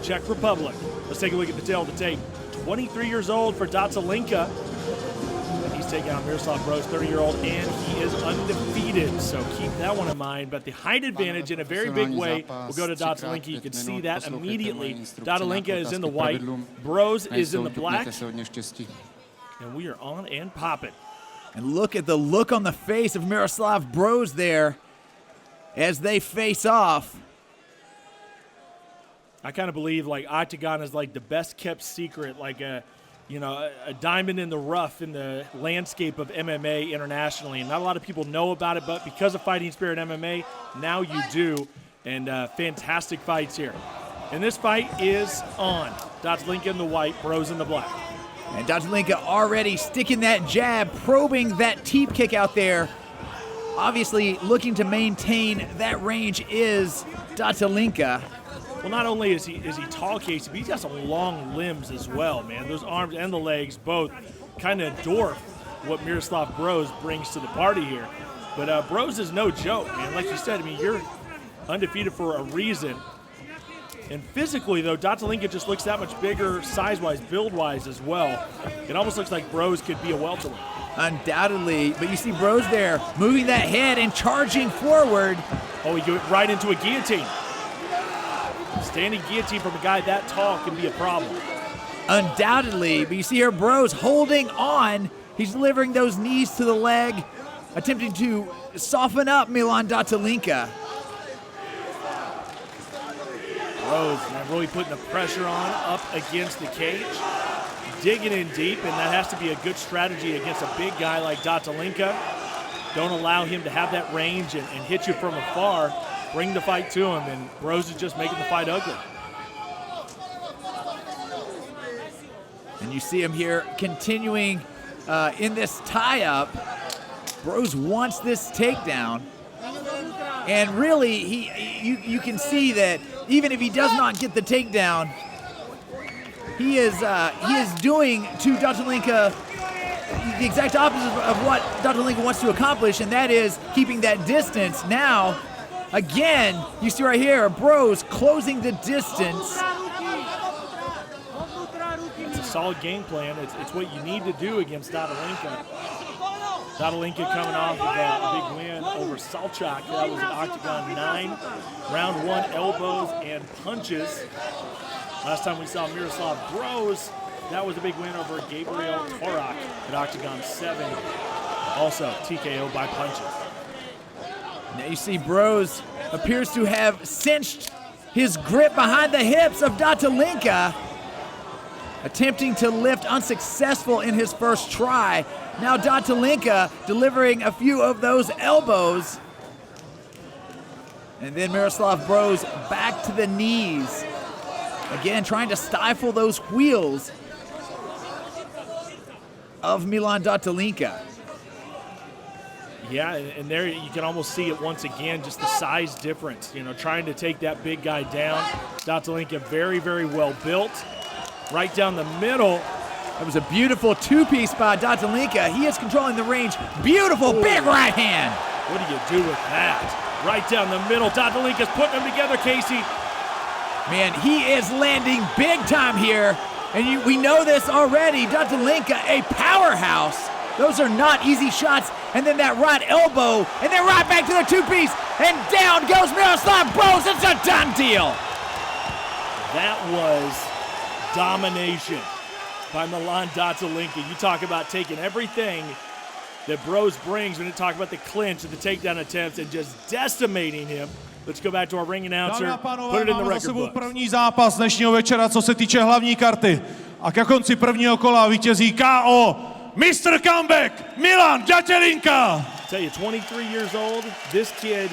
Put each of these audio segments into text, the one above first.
Czech Republic. Let's take a look at the tail of the tape. 23 years old for Ďatelinka. He's taking out Miroslav Brož, 30-year-old, and he is undefeated. So keep that one in mind. But the height advantage in a very big way will go to Ďatelinka. You can see that immediately. Ďatelinka is in the white. Broz is in the black. And we are on and popping. And look at the look on the face of Miroslav Brož there as they face off. I kind of believe like Octagon is like the best kept secret, like a diamond in the rough in the landscape of MMA internationally. And not a lot of people know about it, but because of Fighting Spirit MMA, now you do. And fantastic fights here. And this fight is on. Ďatelinka in the white, Broz in the black. And Ďatelinka already sticking that jab, probing that teep kick out there. Obviously looking to maintain that range is Ďatelinka. Well, not only is he tall, Casey, but he's got some long limbs as well, man. Those arms and the legs both kind of dwarf what Miroslav Brož brings to the party here. But Broz is no joke, man. Like you said, I mean, you're undefeated for a reason. And physically, though, Ďatelinka just looks that much bigger, size-wise, build-wise as well. It almost looks like Broz could be a welterweight. Undoubtedly, but you see Broz there moving that head and charging forward. Oh, he went right into a guillotine. Standing guillotine from a guy that tall can be a problem. Undoubtedly, but you see here Broz holding on. He's delivering those knees to the leg, attempting to soften up Milan Ďatelinka. Broz, man, really putting the pressure on up against the cage, digging in deep, and that has to be a good strategy against a big guy like Ďatelinka. Don't allow him to have that range and hit you from afar. Bring the fight to him, and Broz is just making the fight ugly. And you see him here continuing in this tie-up. Broz wants this takedown. And really, you can see that even if he does not get the takedown, he is doing to Ďatelinka the exact opposite of what Ďatelinka wants to accomplish, and that is keeping that distance. Now, again, you see right here, Broz closing the distance. It's a solid game plan. It's what you need to do against Ďatelinka. Ďatelinka coming off of a big win over Salchak. That was an Octagon 9. Round 1, elbows and punches. Last time we saw Miroslav Brož, that was a big win over Gabriel Torak at Octagon 7. Also TKO by punches. Now you see Broz appears to have cinched his grip behind the hips of Ďatelinka, attempting to lift, unsuccessful in his first try. Now Ďatelinka delivering a few of those elbows. And then Miroslav Brož back to the knees. Again, trying to stifle those wheels of Milan Ďatelinka. Yeah, and there you can almost see it once again, just the size difference. You know, trying to take that big guy down. Ďatelinka very, very well built. Right down the middle. That was a beautiful two-piece by Ďatelinka. He is controlling the range. Beautiful big right hand. What do you do with that? Right down the middle. Ďatelinka's putting them together, Casey. Man, he is landing big time here. And we know this already. Ďatelinka, a powerhouse. Those are not easy shots. And then that right elbow. And then right back to the two-piece. And down goes Miroslav Brož. It's a done deal. That was domination by Milan Ďatelinka. You talk about taking everything that Broz brings when you talk about the clinch and the takedown attempts and just decimating him. Let's go back to our ring announcer, put it in the record books. První zápas dnešního večera, co se týče hlavní karty. A ke konci prvního kola vítězí KO Mr. Comeback, Milan Ďatelinka. Tell you, 23 years old, this kid,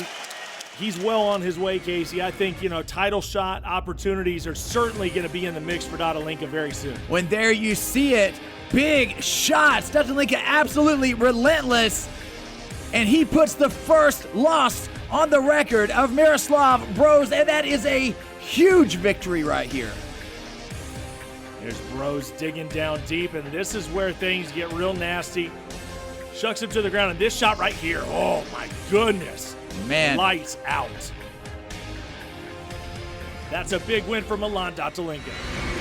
he's well on his way, Casey. I think, title shot opportunities are certainly going to be in the mix for Ďatelinka very soon. When there you see it, big shots. Ďatelinka absolutely relentless. And he puts the first loss on the record of Miroslav Brož, and that is a huge victory right here. There's Broz digging down deep, and this is where things get real nasty. Shucks him to the ground, and this shot right here, oh my goodness. Man. Lights out. That's a big win for Milan Ďatelinka.